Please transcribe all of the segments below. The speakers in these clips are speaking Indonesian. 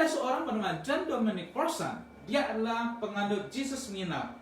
seorang bernama John Dominic Crossan. Dia adalah penganut Jesus Minor.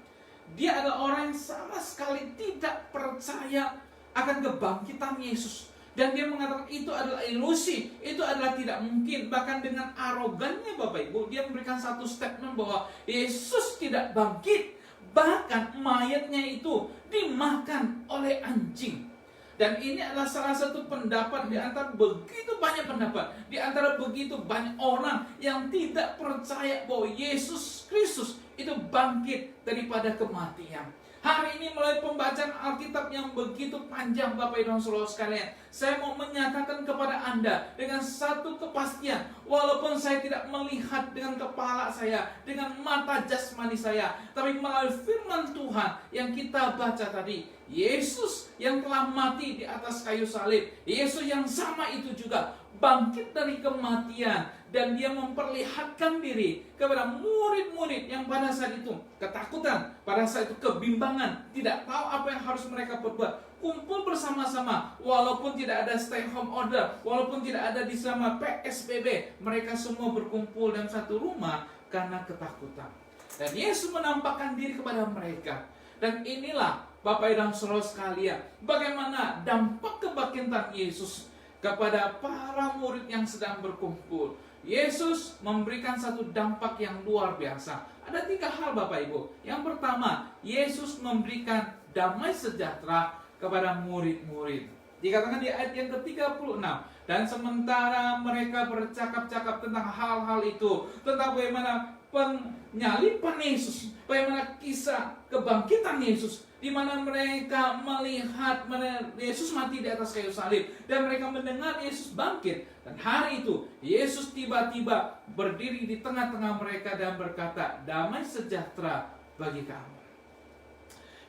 Dia adalah orang yang sama sekali tidak percaya akan kebangkitan Yesus. Dan dia mengatakan itu adalah ilusi, itu adalah tidak mungkin. Bahkan dengan arogannya Bapak Ibu, dia memberikan satu statement bahwa Yesus tidak bangkit. Bahkan mayatnya itu dimakan oleh anjing. Dan ini adalah salah satu pendapat di antara begitu banyak pendapat, di antara begitu banyak orang yang tidak percaya bahwa Yesus Kristus itu bangkit daripada kematian. Hari ini melalui pembacaan Alkitab yang begitu panjang Bapak Ibu dan Saudara sekalian, saya mau menyatakan kepada Anda dengan satu kepastian, walaupun saya tidak melihat dengan kepala saya, dengan mata jasmani saya, tapi melalui firman Tuhan yang kita baca tadi, Yesus yang telah mati di atas kayu salib, Yesus yang sama itu juga bangkit dari kematian, dan dia memperlihatkan diri kepada murid-murid yang pada saat itu ketakutan, pada saat itu kebimbangan, tidak tahu apa yang harus mereka perbuat. Kumpul bersama-sama, walaupun tidak ada stay home order, walaupun tidak ada di sama PSBB, mereka semua berkumpul dalam satu rumah karena ketakutan. Dan Yesus menampakkan diri kepada mereka. Dan inilah Bapak dan Saudara sekalian, bagaimana dampak kebangkitan Yesus kepada para murid yang sedang berkumpul. Yesus memberikan satu dampak yang luar biasa. Ada 3 hal Bapak Ibu. Yang pertama, Yesus memberikan damai sejahtera kepada murid-murid. Dikatakan di ayat yang ke-36, dan sementara mereka bercakap-cakap tentang hal-hal itu, tentang bagaimana penyaliban Yesus, bagaimana kisah kebangkitan Yesus, di mana mereka melihat Yesus mati di atas kayu salib, dan mereka mendengar Yesus bangkit. Dan hari itu Yesus tiba-tiba berdiri di tengah-tengah mereka dan berkata, damai sejahtera bagi kamu,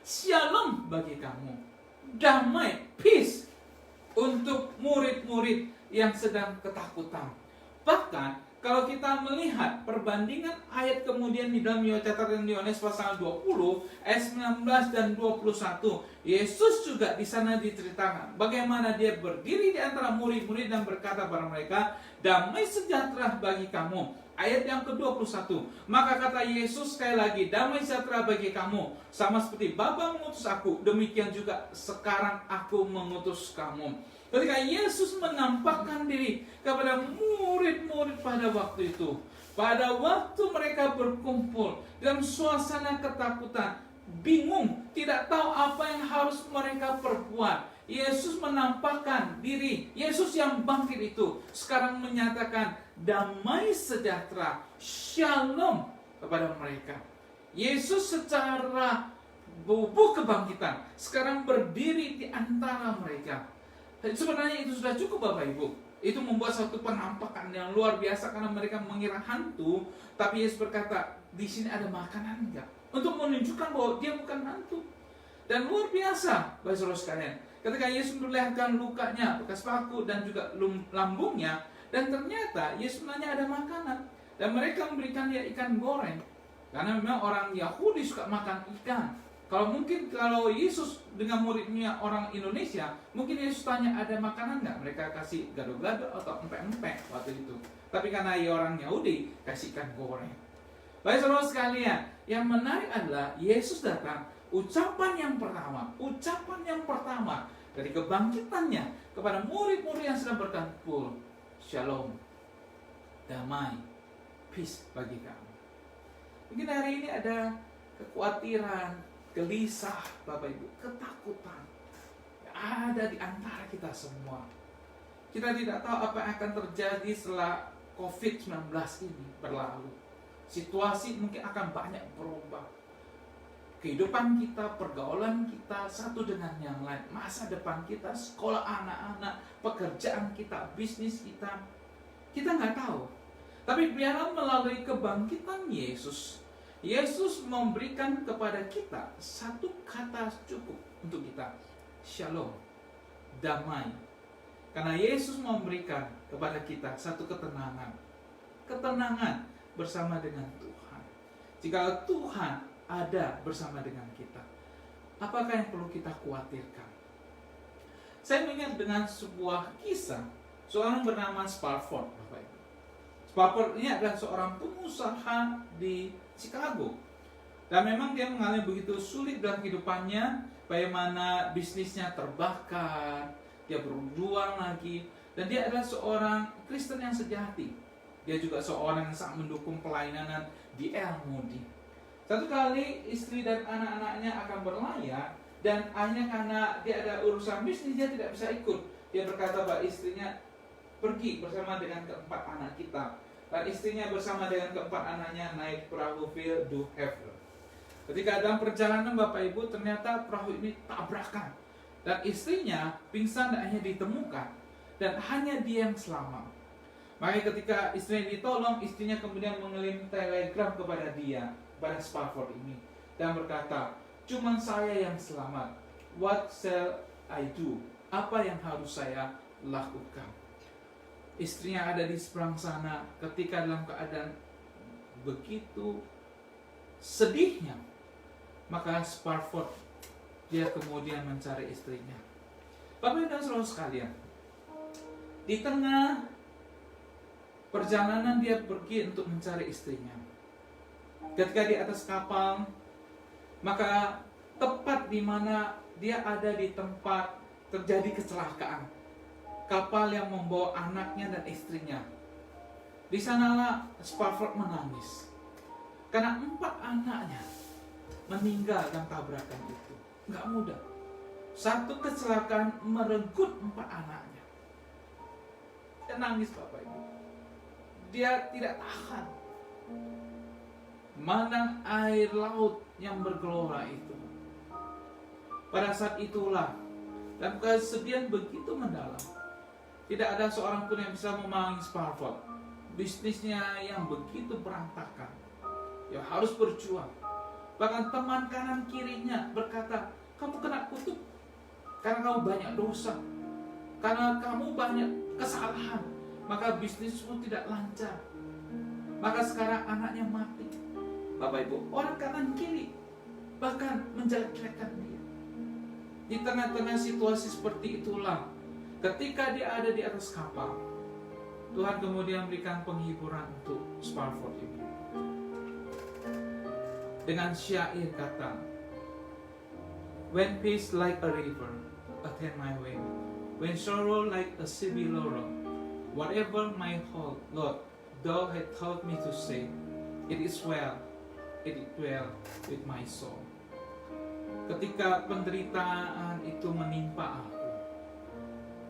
shalom bagi kamu, damai, peace untuk murid-murid yang sedang ketakutan. Bahkan kalau kita melihat perbandingan ayat kemudian di dalam catatan Yohanes pasal 20 ayat 19 dan 21, Yesus juga di sana diceritakan bagaimana dia berdiri di antara murid-murid dan berkata kepada mereka, damai sejahtera bagi kamu. Ayat yang ke-21, maka kata Yesus sekali lagi, damai sejahtera bagi kamu, sama seperti Bapa mengutus aku, demikian juga sekarang aku mengutus kamu. Ketika Yesus menampakkan diri kepada murid-murid pada waktu itu, pada waktu mereka berkumpul dalam suasana ketakutan, bingung, tidak tahu apa yang harus mereka perbuat, Yesus menampakkan diri, Yesus yang bangkit itu sekarang menyatakan damai sejahtera, shalom kepada mereka. Yesus secara bubuk kebangkitan sekarang berdiri di antara mereka. Sebenarnya itu sudah cukup Bapak Ibu. Itu membuat suatu penampakan yang luar biasa karena mereka mengira hantu, tapi Yesus berkata, di sini ada makanan enggak? Untuk menunjukkan bahwa dia bukan hantu. Dan luar biasa, Bapak Saudara sekalian, ketika Yesus memperlihatkan lukanya, bekas paku dan juga lambungnya, dan ternyata Yesus menanya ada makanan, dan mereka memberikan dia ikan goreng, karena memang orang Yahudi suka makan ikan. Kalau Yesus dengan muridnya orang Indonesia, mungkin Yesus tanya ada makanan nggak? Mereka kasih gado-gado atau empek-empek waktu itu. Tapi karena orang Yahudi, kasih ikan goreng. Baik saudara sekalian, yang menarik adalah Yesus datang, ucapan yang pertama dari kebangkitannya kepada murid-murid yang sedang berkumpul, shalom, damai, peace bagi kamu. Mungkin hari ini ada kekhawatiran, gelisah, Bapak Ibu, ketakutan ada di antara kita semua. Kita tidak tahu apa yang akan terjadi setelah COVID-19 ini berlalu. Situasi mungkin akan banyak berubah. Kehidupan kita, pergaulan kita satu dengan yang lain, masa depan kita, sekolah anak-anak, pekerjaan kita, bisnis kita, kita nggak tahu. Tapi biarlah melalui kebangkitan Yesus memberikan kepada kita satu kata cukup untuk kita, shalom, damai. Karena Yesus memberikan kepada kita satu ketenangan bersama dengan Tuhan. Jika Tuhan ada bersama dengan kita, apakah yang perlu kita khawatirkan? Saya mengingat dengan sebuah kisah seorang bernama Spalford. Spafford ini adalah seorang pengusaha di Chicago. Dan memang dia mengalami begitu sulit dalam kehidupannya, bagaimana bisnisnya terbakar, dia berjuang lagi, dan dia adalah seorang Kristen yang sejati. Dia juga seorang yang sangat mendukung pelayanan di El Moody. Satu kali istri dan anak-anaknya akan berlayar, dan akhirnya karena dia ada urusan bisnis, dia tidak bisa ikut. Dia berkata bahwa istrinya pergi bersama dengan keempat anak kita. Dan istrinya bersama dengan keempat anaknya naik perahu Ville du Havre. Ketika dalam perjalanan Bapak Ibu, ternyata perahu ini tabrakan. Dan istrinya pingsan dan akhirnya ditemukan. Dan hanya dia yang selamat. Makanya ketika istrinya ditolong, istrinya kemudian mengirim telegram kepada dia, kepada Spafford ini. Dan berkata, "Cuman saya yang selamat. What shall I do?" Apa yang harus saya lakukan? Istrinya ada di seberang sana ketika dalam keadaan begitu sedihnya. Maka Spafford, dia kemudian mencari istrinya. Bapak dan saudara sekalian, di tengah perjalanan dia pergi untuk mencari istrinya. Ketika di atas kapal, maka tepat di mana dia ada di tempat terjadi kecelakaan, kapal yang membawa anaknya dan istrinya. Di sanalah Spafford menangis karena 4 anaknya meninggal dalam tabrakan itu. Nggak mudah. Satu kecelakaan merenggut 4 anaknya. Dia nangis Bapak Ibu. Dia tidak tahan. Mana air laut yang bergelora itu. Pada saat itulah, dalam kesedihan begitu mendalam, tidak ada seorang pun yang bisa memahami Spafford. Bisnisnya yang begitu berantakan, ya harus berjuang. Bahkan teman kanan kirinya berkata, "Kamu kena kutuk karena kamu banyak dosa, karena kamu banyak kesalahan, maka bisnismu tidak lancar, maka sekarang anaknya mati." Bapak Ibu, orang kanan kiri bahkan menjelek-jelekan dia. Di tengah-tengah situasi seperti itulah, ketika dia ada di atas kapal, Tuhan kemudian memberikan penghiburan untuk Spafford ini. Dengan syair kata, "When peace like a river attend my way, when sorrow like a sea billow roll, whatever my whole Lord, thou hast taught me to say, it is well with my soul." Ketika penderitaan itu menimpa aku,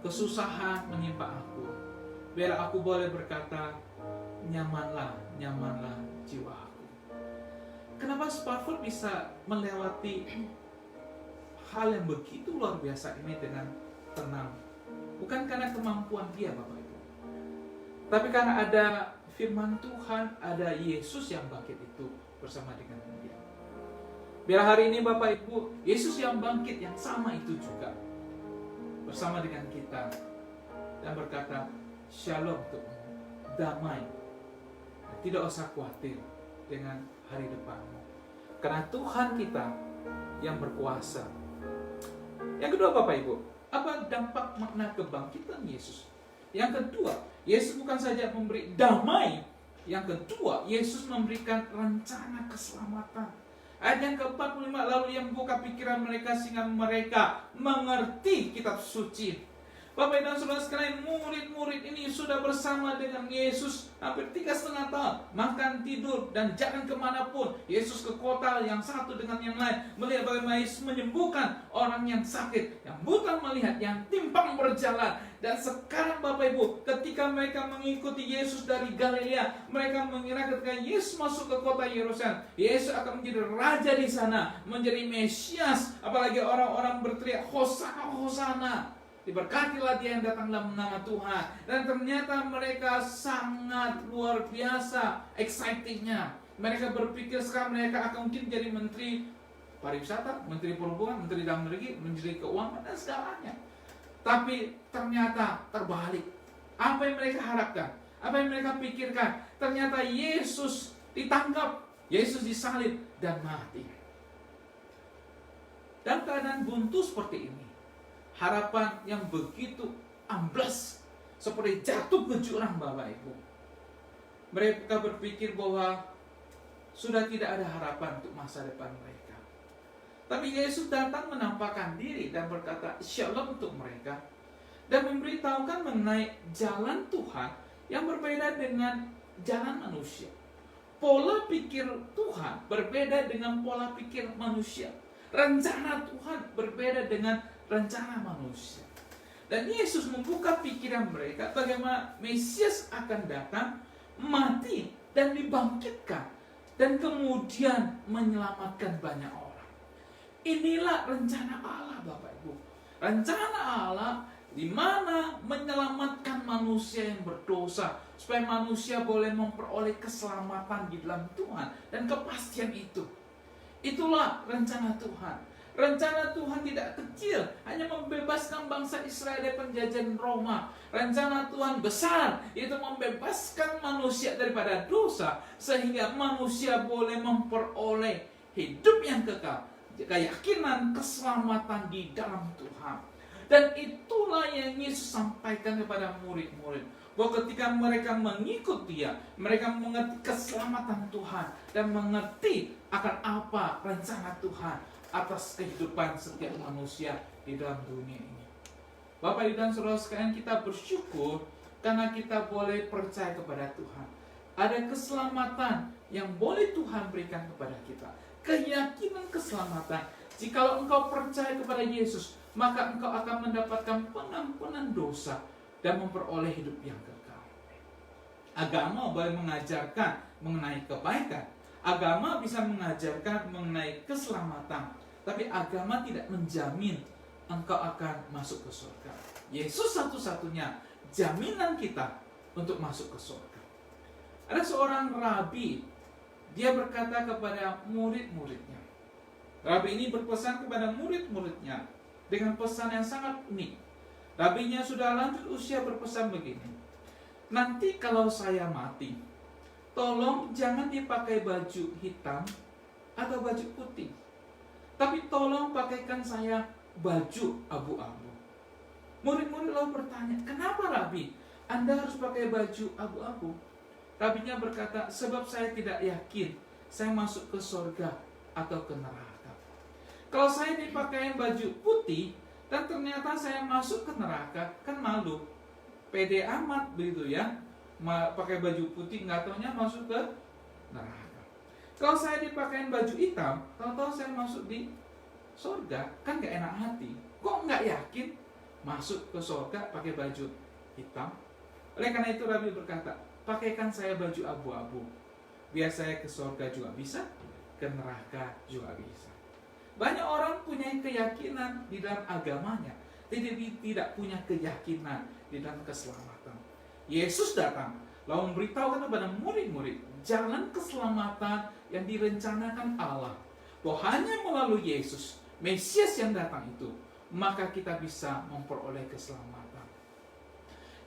kesusahan menimpa aku, biar aku boleh berkata, nyamanlah jiwa aku. Kenapa Spafford bisa melewati hal yang begitu luar biasa ini dengan tenang? Bukan karena kemampuan dia Bapak Ibu, tapi karena ada firman Tuhan, ada Yesus yang bangkit itu bersama dengan dia. Biar hari ini Bapak Ibu, Yesus yang bangkit yang sama itu juga bersama dengan kita dan berkata, "Shalom untukmu, damai, tidak usah khawatir dengan hari depanmu, karena Tuhan kita yang berkuasa." Yang kedua Bapak Ibu, apa dampak makna kebangkitan Yesus? Yang kedua, Yesus bukan saja memberi damai, yang kedua, Yesus memberikan rencana keselamatan. Ayat yang ke-45, lalu ia membuka pikiran mereka sehingga mereka mengerti kitab suci. Bapak dan saudara sekalian, murid-murid ini sudah bersama dengan Yesus hampir 3,5 tahun, makan, tidur, dan jangan kemanapun. Yesus ke kota yang satu dengan yang lain, melihat bagaimana Yesus menyembuhkan orang yang sakit, yang buta melihat, yang timpang berjalan. Dan sekarang Bapak Ibu, ketika mereka mengikuti Yesus dari Galilea, mereka mengira ketika Yesus masuk ke kota Yerusalem, Yesus akan menjadi raja di sana, menjadi Mesias. Apalagi orang-orang berteriak, "Hosana, Hosana." Diberkatilah dia yang datang dalam nama Tuhan. Dan ternyata mereka sangat luar biasa excitingnya. Mereka berpikir sekarang mereka akan mungkin jadi menteri pariwisata, menteri perhubungan, menteri dalam negeri, menteri keuangan, dan segalanya. Tapi ternyata terbalik. Apa yang mereka harapkan, apa yang mereka pikirkan, ternyata Yesus ditangkap, Yesus disalib dan mati. Dalam keadaan buntu seperti ini, harapan yang begitu amblas, seperti jatuh ke jurang Bapak Ibu. Mereka berpikir bahwa sudah tidak ada harapan untuk masa depan mereka. Tapi Yesus datang menampakkan diri dan berkata shalom untuk mereka, dan memberitahukan mengenai jalan Tuhan yang berbeda dengan jalan manusia. Pola pikir Tuhan berbeda dengan pola pikir manusia. Rencana Tuhan berbeda dengan rencana manusia. Dan Yesus membuka pikiran mereka bagaimana Mesias akan datang, mati dan dibangkitkan, dan kemudian menyelamatkan banyak orang. Inilah rencana Allah, Bapak Ibu. Rencana Allah di mana menyelamatkan manusia yang berdosa, supaya manusia boleh memperoleh keselamatan di dalam Tuhan dan kepastian itu. Itulah rencana Tuhan. Rencana Tuhan tidak kecil, hanya membebaskan bangsa Israel dari penjajahan Roma. Rencana Tuhan besar, yaitu membebaskan manusia daripada dosa, sehingga manusia boleh memperoleh hidup yang kekal, keyakinan, keselamatan di dalam Tuhan. Dan itulah yang Yesus sampaikan kepada murid-murid, bahwa ketika mereka mengikut Dia, mereka mengerti keselamatan Tuhan dan mengerti akan apa rencana Tuhan atas kehidupan setiap manusia di dalam dunia ini. Bapak Ibu dan Saudara sekalian, kita bersyukur karena kita boleh percaya kepada Tuhan. Ada keselamatan yang boleh Tuhan berikan kepada kita. Keyakinan keselamatan. Jikalau engkau percaya kepada Yesus, maka engkau akan mendapatkan pengampunan dosa dan memperoleh hidup yang kekal. Agama boleh mengajarkan mengenai kebaikan. Agama bisa mengajarkan mengenai keselamatan. Tapi agama tidak menjamin engkau akan masuk ke surga. Yesus satu-satunya jaminan kita untuk masuk ke surga. Ada seorang rabi, dia berkata kepada murid-muridnya. Rabi ini berpesan kepada murid-muridnya dengan pesan yang sangat unik. Rabinya sudah lanjut usia berpesan begini. Nanti kalau saya mati, tolong jangan dipakai baju hitam atau baju putih, tapi tolong pakaikan saya baju abu-abu. Murid-murid lalu bertanya, kenapa Rabi? Anda harus pakai baju abu-abu? Rabinya berkata, sebab saya tidak yakin saya masuk ke surga atau ke neraka. Kalau saya dipakai baju putih dan ternyata saya masuk ke neraka, kan malu. Pede amat begitu ya, pakai baju putih nggak taunya masuk ke neraka. Kalau saya dipakai baju hitam, tahu-tahu saya masuk di surga, kan nggak enak hati. Kok nggak yakin masuk ke surga pakai baju hitam? Oleh karena itu Rabi berkata, pakaikan saya baju abu-abu, biar saya ke surga juga bisa, ke neraka juga bisa. Banyak orang punya keyakinan di dalam agamanya, tetapi tidak punya keyakinan di dalam keselamatan. Yesus datang lalu memberitahukan kepada murid-murid jalan keselamatan yang direncanakan Allah, bahwa hanya melalui Yesus, Mesias yang datang itu, maka kita bisa memperoleh keselamatan.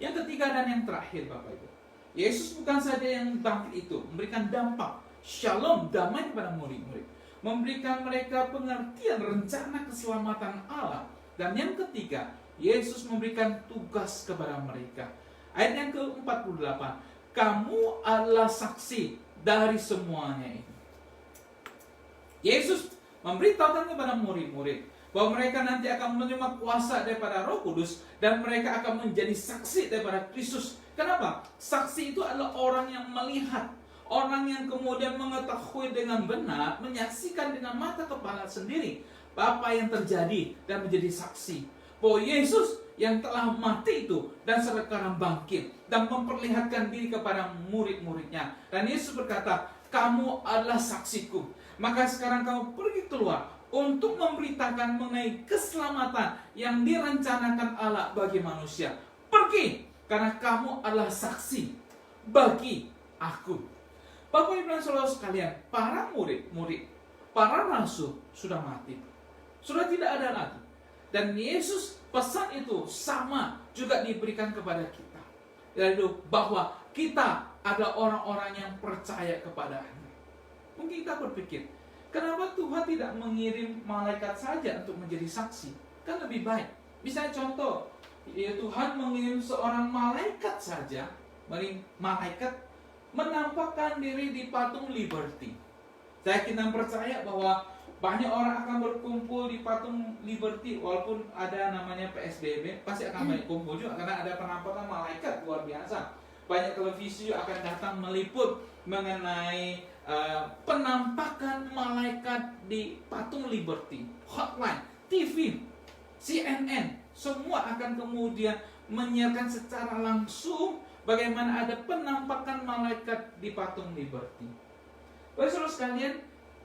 Yang ketiga dan yang terakhir, Bapak Ibu, Yesus bukan saja yang bangkit itu memberikan dampak shalom, damai kepada murid-murid, memberikan mereka pengertian rencana keselamatan Allah. Dan yang ketiga, Yesus memberikan tugas kepada mereka. Ayat yang ke-48, kamu adalah saksi dari semuanya ini. Yesus memberitahukan kepada murid-murid bahwa mereka nanti akan menerima kuasa daripada Roh Kudus dan mereka akan menjadi saksi daripada Kristus. Kenapa? Saksi itu adalah orang yang melihat, orang yang kemudian mengetahui dengan benar, menyaksikan dengan mata kepala sendiri apa yang terjadi dan menjadi saksi bahwa Yesus yang telah mati itu dan sekarang bangkit dan memperlihatkan diri kepada murid-muridnya. Dan Yesus berkata, kamu adalah saksiku. Maka sekarang kamu pergi keluar untuk memberitakan mengenai keselamatan yang direncanakan Allah bagi manusia. Pergi, karena kamu adalah saksi bagi aku. Bapak Ibu dan Saudara sekalian, para murid-murid, para rasul sudah mati, sudah tidak ada lagi. Dan Yesus pesan itu sama juga diberikan kepada kita, yaitu bahwa kita adalah orang-orang yang percaya kepada-Nya. Mungkin kita berpikir, kenapa Tuhan tidak mengirim malaikat saja untuk menjadi saksi? Kan lebih baik. Misalnya contoh, ya Tuhan mengirim seorang malaikat saja, malaikat menampakkan diri di patung Liberty. Saya yakin dan percaya bahwa banyak orang akan berkumpul di patung Liberty, walaupun ada namanya PSBB, pasti akan banyak kumpul juga karena ada penampakan malaikat luar biasa. Banyak televisi juga akan datang meliput mengenai penampakan malaikat di patung Liberty. Hotline, TV, CNN, semua akan kemudian menyiarkan secara langsung bagaimana ada penampakan malaikat di patung Liberty. Baik saudara sekalian,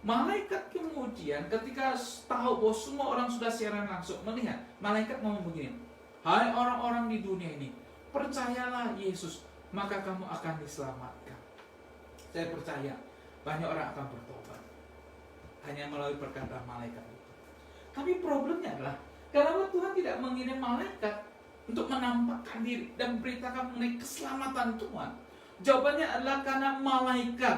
malaikat kemudian ketika tahu bahwa semua orang sudah siaran langsung melihat, malaikat ngomong begini, "Hai orang-orang di dunia ini, percayalah Yesus, maka kamu akan diselamatkan." Saya percaya banyak orang akan bertobat hanya melalui perkataan malaikat itu. Tapi problemnya adalah kenapa Tuhan tidak mengirim malaikat untuk menampakkan diri dan memberitakan mengenai keselamatan Tuhan? Jawabannya adalah karena malaikat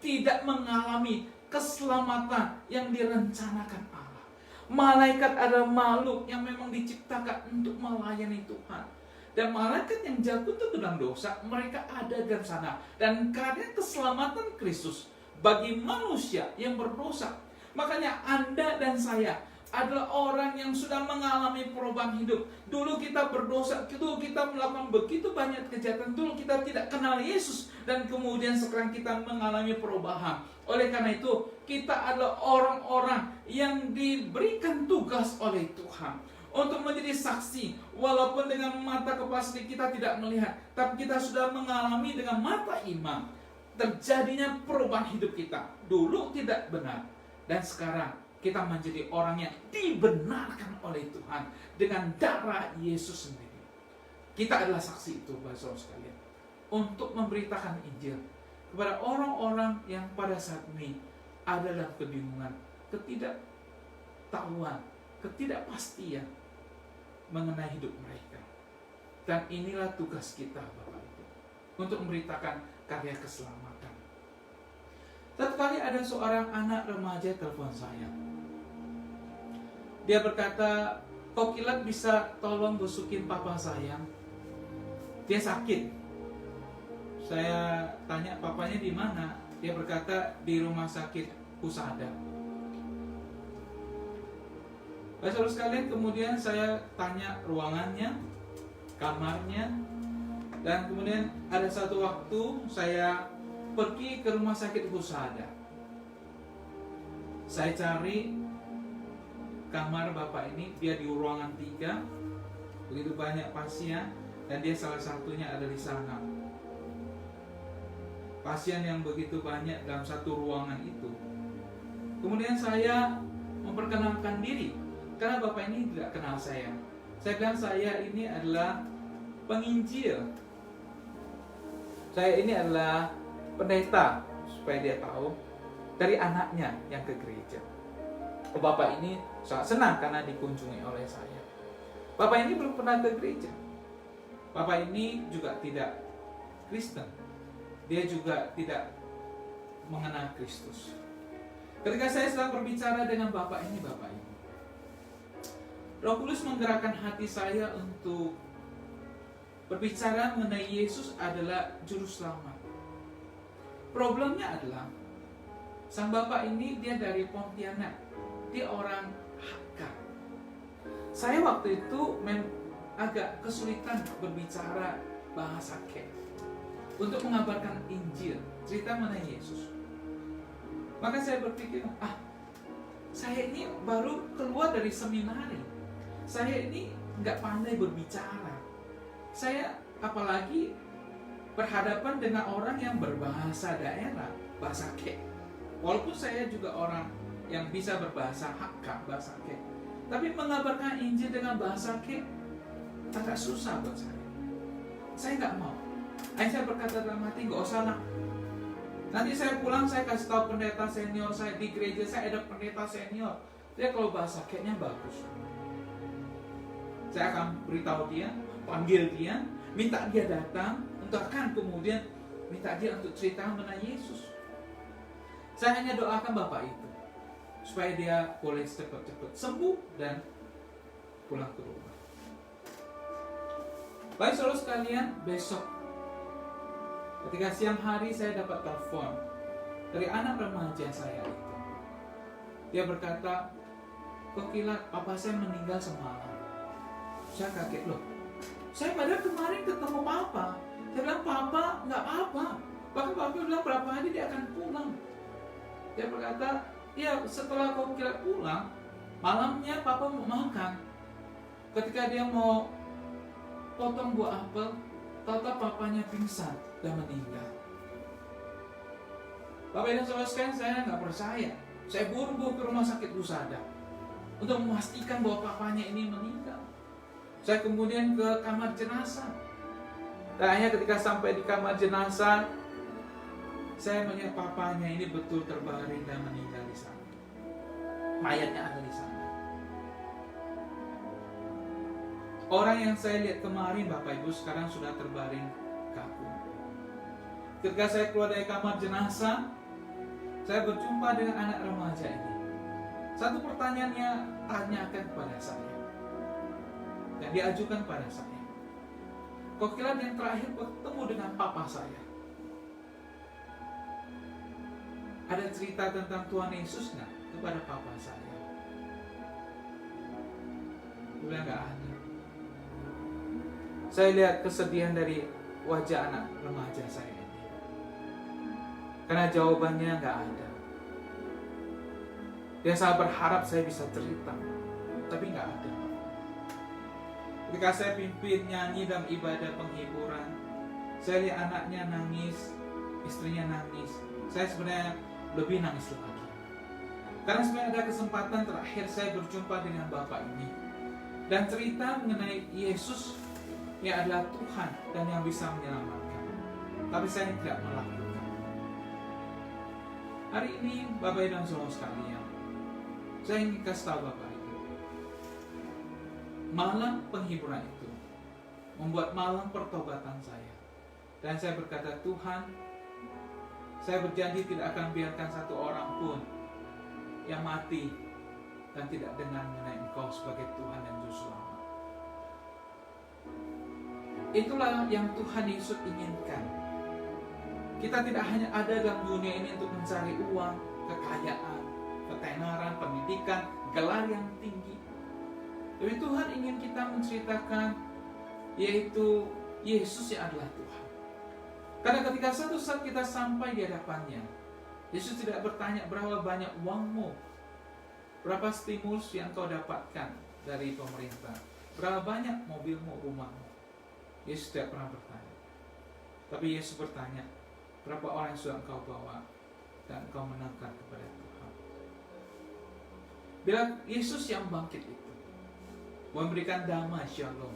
tidak mengalami keselamatan yang direncanakan Allah. Malaikat adalah makhluk yang memang diciptakan untuk melayani Tuhan. Dan malaikat yang jatuh ke dalam dosa, mereka ada di sana. Dan karena keselamatan Kristus bagi manusia yang berdosa, makanya Anda dan saya adalah orang yang sudah mengalami perubahan hidup. Dulu kita berdosa, dulu kita melakukan begitu banyak kejahatan, dulu kita tidak kenal Yesus, dan kemudian sekarang kita mengalami perubahan. Oleh karena itu, kita adalah orang-orang yang diberikan tugas oleh Tuhan untuk menjadi saksi, walaupun dengan mata kepala sendiri kita tidak melihat, tapi kita sudah mengalami dengan mata iman terjadinya perubahan hidup kita. Dulu tidak benar, dan sekarang kita menjadi orang yang dibenarkan oleh Tuhan dengan darah Yesus sendiri. Kita adalah saksi itu, saudara sekalian, untuk memberitakan Injil kepada orang-orang yang pada saat ini ada dalam kebingungan, ketidaktahuan, ketidakpastian mengenai hidup mereka. Dan inilah tugas kita, Bapak Ibu, untuk memberitakan karya keselamatan. Satu kali ada seorang anak remaja telepon saya. Dia berkata, "Kok Kilat bisa tolong busukin papa saya? Dia sakit." Saya tanya, "Papanya di mana?" Dia berkata, "Di rumah sakit Husada." Saudara sekalian, kemudian saya tanya ruangannya, kamarnya, dan kemudian ada satu waktu saya pergi ke rumah sakit Husada. Saya cari kamar bapak ini, dia di ruangan 3, begitu banyak pasien, dan dia salah satunya ada di sana. Pasien yang begitu banyak dalam satu ruangan itu. Kemudian saya memperkenalkan diri, karena bapak ini tidak kenal saya. Saya bilang saya ini adalah penginjil. Saya ini adalah pendeta, supaya dia tahu dari anaknya yang ke gereja. Bapak ini sangat senang karena dikunjungi oleh saya. Bapak ini belum pernah ke gereja. Bapak ini juga tidak Kristen. Dia juga tidak mengenal Kristus. Ketika saya sedang berbicara dengan bapak ini, Roh Kudus menggerakkan hati saya untuk berbicara mengenai Yesus adalah juru selamat. Problemnya adalah sang bapak ini dia dari Pontianak. Dia orang Hakka. Saya waktu itu agak kesulitan berbicara bahasa Kek untuk mengabarkan Injil, cerita mengenai Yesus. Maka saya berpikir, saya ini baru keluar dari seminari. Saya ini nggak pandai berbicara. Saya apalagi berhadapan dengan orang yang berbahasa daerah, bahasa Kek. Walaupun saya juga orang yang bisa berbahasa Hakka, bahasa Kek, tapi mengabarkan Injil dengan bahasa Kek agak susah buat saya. Saya nggak mau. Saya berkata dalam hati, nggak usah lah. Nanti saya pulang, saya kasih tahu pendeta senior saya di gereja, saya ada pendeta senior. Dia kalau bahasa Keknya bagus. Saya akan beritahu dia, panggil dia, minta dia datang, untuk akan kemudian minta dia untuk cerita mengenai Yesus. Saya hanya doakan bapak itu supaya dia boleh cepat-cepat sembuh dan pulang ke rumah. Baik saudara sekalian, besok Ketika siang hari saya dapat telepon dari anak remaja saya itu. Dia berkata, kok kilat, papa saya meninggal semalam. Saya kaget, loh, saya padahal kemarin ketemu papa. Saya bilang, papa nggak apa-apa. Bahkan papa bilang berapa hari dia akan pulang. Dia berkata, ya setelah kau kilat pulang, malamnya papa mau makan. Ketika dia mau potong buah apel, tahu-tahu papanya pingsan dan meninggal. Bapak dan saudara sekalian, saya nggak percaya. Saya buru-buru ke rumah sakit Husada untuk memastikan bahwa papanya ini meninggal. Saya kemudian ke kamar jenazah. Dan akhirnya ketika sampai di kamar jenazah, saya melihat papanya ini betul terbaring dan meninggal di sana. Mayatnya ada di sana. Orang yang saya lihat kemarin, Bapak Ibu, sekarang sudah terbaring kaku. Ketika saya keluar dari kamar jenazah, saya berjumpa dengan anak remaja ini. Satu pertanyaannya tanyakan kepada saya, dan diajukan pada saya. Kok kira yang terakhir bertemu dengan papa saya? Ada cerita tentang Tuhan Yesus nggak kepada papa saya? Udah nggak ada. Saya lihat kesedihan dari wajah anak remaja saya ini, karena jawabannya nggak ada. Dia sangat berharap saya bisa cerita, tapi nggak ada. Ketika saya pimpin nyanyi dalam ibadah penghiburan, saya lihat anaknya nangis, istrinya nangis. Saya sebenarnya lebih nangis lagi, karena sebenarnya ada kesempatan terakhir saya berjumpa dengan bapak ini dan cerita mengenai Yesus yang adalah Tuhan dan yang bisa menyelamatkan. Tapi saya tidak melakukan. Hari ini Bapak dan Saudara sekalian, saya ingin kasih tahu Bapak itu, malam penghiburan itu membuat malam pertobatan saya. Dan saya berkata, Tuhan, saya berjanji tidak akan biarkan satu orang pun yang mati dan tidak dengar mengenai Engkau sebagai Tuhan dan Juru Selamat. Itulah yang Tuhan Yesus inginkan. Kita tidak hanya ada dalam dunia ini untuk mencari uang, kekayaan, ketenaran, pendidikan, gelar yang tinggi. Tapi Tuhan ingin kita menceritakan, yaitu Yesus yang adalah Tuhan. Karena ketika satu saat kita sampai di hadapannya, Yesus tidak bertanya berapa banyak uangmu, berapa stimulus yang kau dapatkan dari pemerintah, berapa banyak mobilmu, rumahmu. Yesus tidak pernah bertanya. Tapi Yesus bertanya, berapa orang yang sudah engkau bawa dan engkau menangkan kepada Tuhan. Bila Yesus yang bangkit itu memberikan damai shalom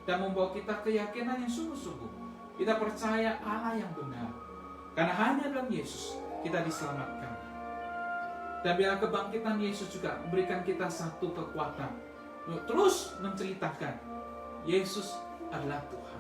dan membawa kita keyakinan yang sungguh-sungguh, kita percaya Allah yang benar, karena hanya dalam Yesus kita diselamatkan. Dan bila kebangkitan Yesus juga memberikan kita satu kekuatan untuk terus menceritakan Yesus adalah Tuhan.